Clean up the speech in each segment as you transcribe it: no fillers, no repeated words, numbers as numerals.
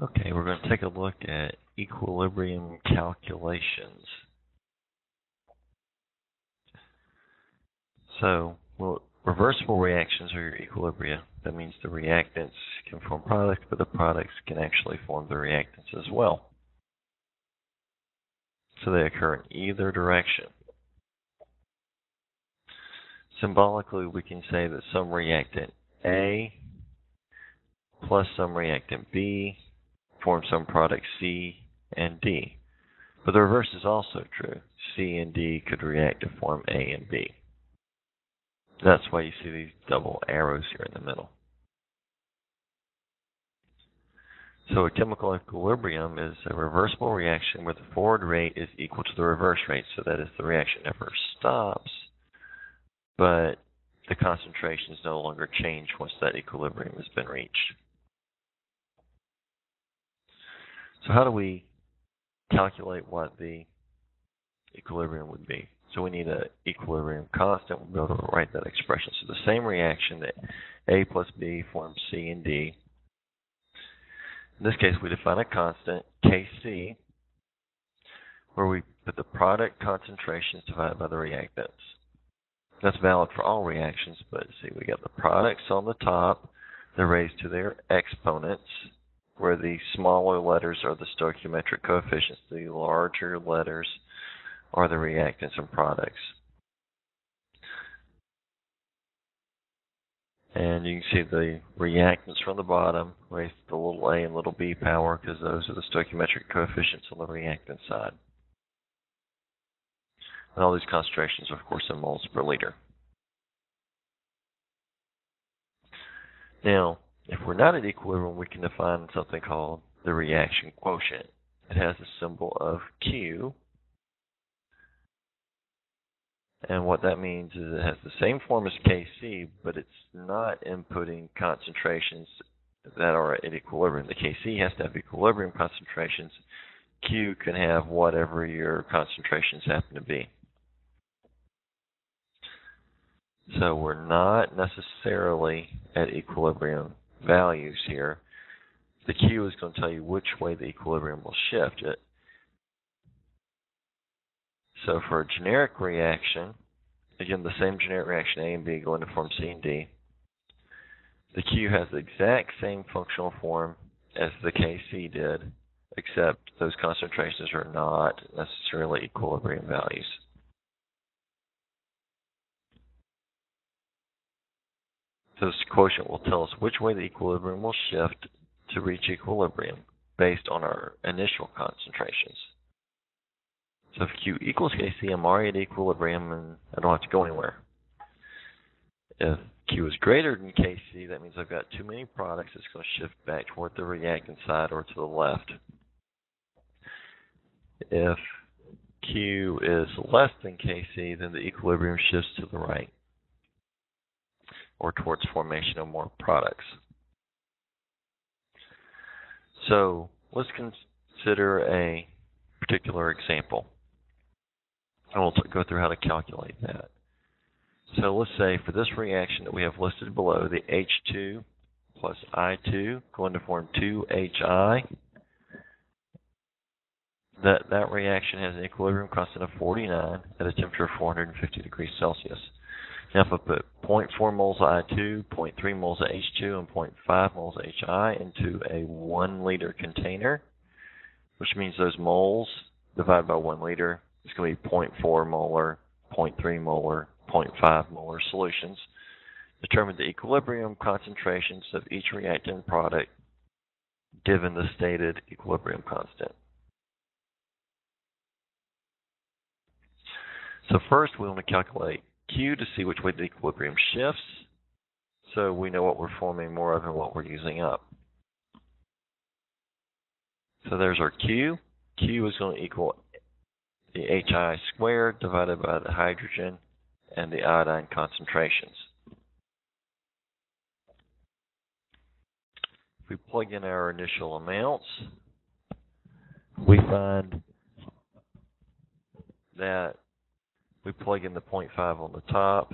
Okay, we're going to take a look at equilibrium calculations. So, reversible reactions are your equilibria. That means the reactants can form products, but the products can actually form the reactants as well. So they occur in either direction. Symbolically, we can say that some reactant A plus some reactant B form some product C and D. But the reverse is also true. C and D could react to form A and B. That's why you see these double arrows here in the middle. So a chemical equilibrium is a reversible reaction where the forward rate is equal to the reverse rate. So that is, the reaction never stops, but the concentrations no longer change once that equilibrium has been reached. So how do we calculate what the equilibrium would be? So we need an equilibrium constant. We'll be able to write that expression. So the same reaction that A plus B forms C and D. In this case, we define a constant, Kc, where we put the product concentrations divided by the reactants. That's valid for all reactions, but see, we got the products on the top. They're raised to their exponents, where the smaller letters are the stoichiometric coefficients. The larger letters are the reactants and products. And you can see the reactants from the bottom raised to the little a and little b power, because those are the stoichiometric coefficients on the reactant side. And all these concentrations are, of course, in moles per liter. Now, if we're not at equilibrium, we can define something called the reaction quotient. It has a symbol of Q. And what that means is it has the same form as Kc, but it's not inputting concentrations that are at equilibrium. The Kc has to have equilibrium concentrations. Q can have whatever your concentrations happen to be. So we're not necessarily at equilibrium values here. The Q is going to tell you which way the equilibrium will shift it. So for a generic reaction, again, the same generic reaction, A and B going to form C and D, the Q has the exact same functional form as the Kc did, except those concentrations are not necessarily equilibrium values. So this quotient will tell us which way the equilibrium will shift to reach equilibrium based on our initial concentrations. So if Q equals Kc, I'm already at equilibrium and I don't have to go anywhere. If Q is greater than Kc, that means I've got too many products. It's going to shift back toward the reactant side or to the left. If Q is less than Kc, then the equilibrium shifts to the right or towards formation of more products. So let's consider a particular example. And we'll go through how to calculate that. So let's say for this reaction that we have listed below, the H2 plus I2 going to form 2HI. That reaction has an equilibrium constant of 49 at a temperature of 450 degrees Celsius. Now if I put 0.4 moles of I2, 0.3 moles of H2, and 0.5 moles of HI into a 1 liter container, which means those moles divided by 1 liter is going to be 0.4 molar, 0.3 molar, 0.5 molar solutions. Determine the equilibrium concentrations of each reactant product given the stated equilibrium constant. So first we want to calculate Q to see which way the equilibrium shifts, so we know what we're forming more of and what we're using up. So there's our Q. Q is going to equal the HI squared divided by the hydrogen and the iodine concentrations. If we plug in our initial amounts, we find that we plug in the 0.5 on the top,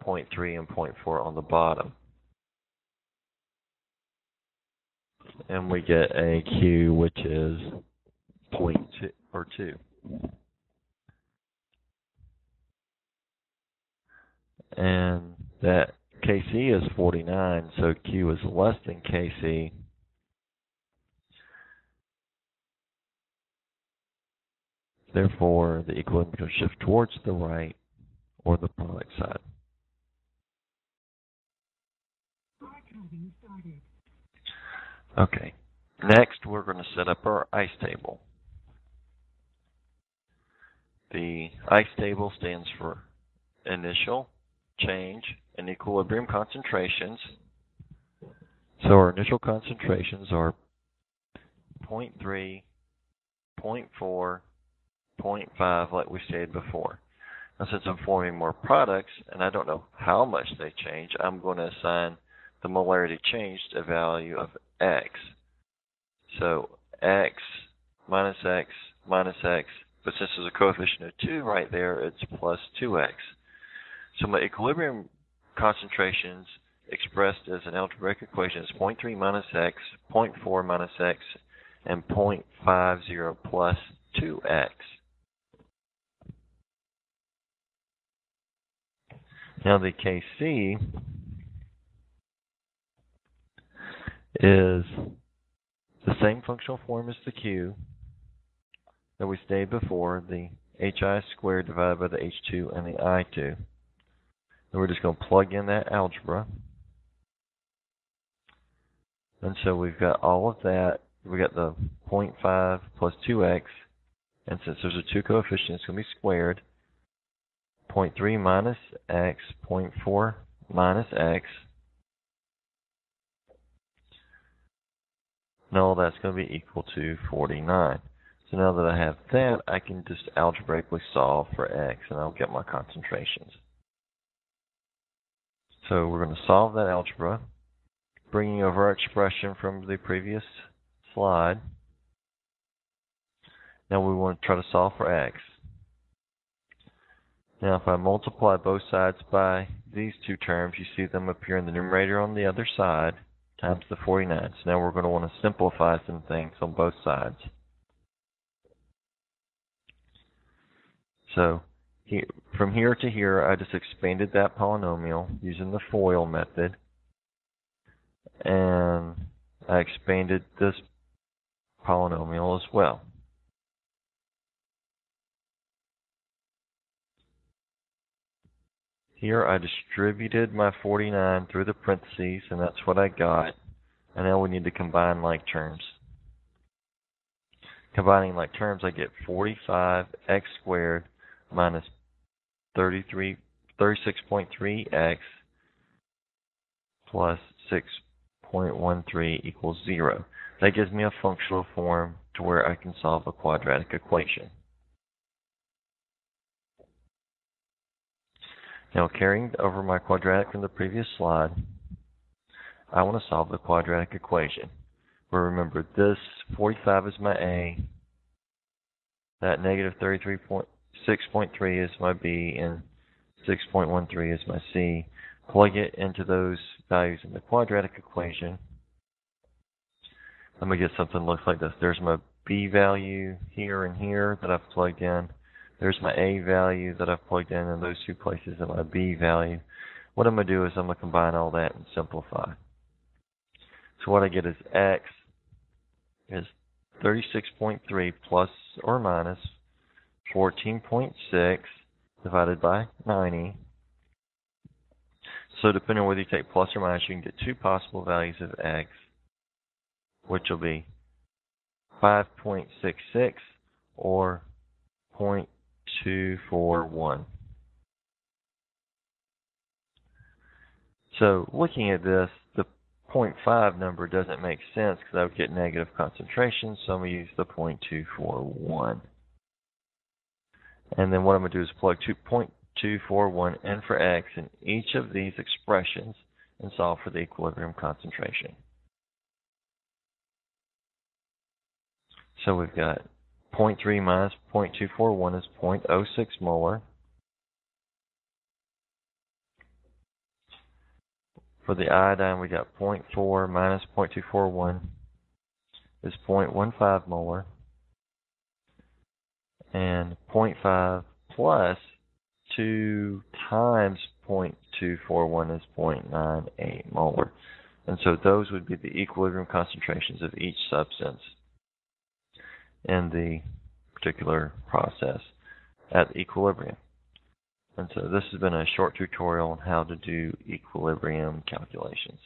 0.3 and 0.4 on the bottom. and we get a Q which is 0.2 or 2. And that Kc is 49, so Q is less than Kc. Therefore, the equilibrium will shift towards the right or the product side. Okay, next we're going to set up our ICE table. The ICE table stands for initial change in equilibrium concentrations. So our initial concentrations are 0.3, 0.4, 0.5 like we stated before. Now since I'm forming more products and I don't know how much they change, I'm going to assign the molarity change a value of x. So x minus x minus x, but since there's a coefficient of 2 right there, it's plus 2x. So my equilibrium concentrations expressed as an algebraic equation is 0.3 minus x, 0.4 minus x, and 0.50 plus 2x. Now the Kc is the same functional form as the Q that we stated before, the HI squared divided by the H2 and the I2. And we're just going to plug in that algebra. And so we've got all of that. We got the 0.5 plus 2x, and since there's a 2 coefficient, it's going to be squared. 0.3 minus x, 0.4 minus x. And all that's going to be equal to 49. So now that I have that, I can just algebraically solve for x, and I'll get my concentrations. So we're going to solve that algebra, bringing over our expression from the previous slide. Now we want to try to solve for x. Now if I multiply both sides by these two terms, you see them appear in the numerator on the other side, times the 49. So now we're going to want to simplify some things on both sides. So from here to here, I just expanded that polynomial using the FOIL method. And I expanded this polynomial as well. Here I distributed my 49 through the parentheses, and that's what I got. And now we need to combine like terms. Combining like terms, I get 45x squared minus 36.3x plus 6.13 equals 0. That gives me a functional form to where I can solve a quadratic equation. Now carrying over my quadratic from the previous slide, I want to solve the quadratic equation. Where remember, this 45 is my A, that negative 33.6.3 is my B, and 6.13 is my C. Plug it into those values in the quadratic equation. I'm going to get something that looks like this. There's my B value here and here that I've plugged in. There's my A value that I've plugged in those two places, and my B value. What I'm going to do is I'm going to combine all that and simplify. So what I get is x is 36.3 plus or minus 14.6 divided by 90. So depending on whether you take plus or minus, you can get two possible values of x, which will be 5.66 or 0.241. So looking at this, the 0.5 number doesn't make sense because I would get negative concentration, so I'm going to use the 0.241. And then what I'm going to do is plug 0.241 in for x in each of these expressions and solve for the equilibrium concentration. So we've got 0.3 minus 0.241 is 0.06 molar. For the iodine, we got 0.4 minus 0.241 is 0.15 molar, and 0.5 plus 2 times 0.241 is 0.98 molar. And so those would be the equilibrium concentrations of each substance in the particular process at equilibrium. And so this has been a short tutorial on how to do equilibrium calculations.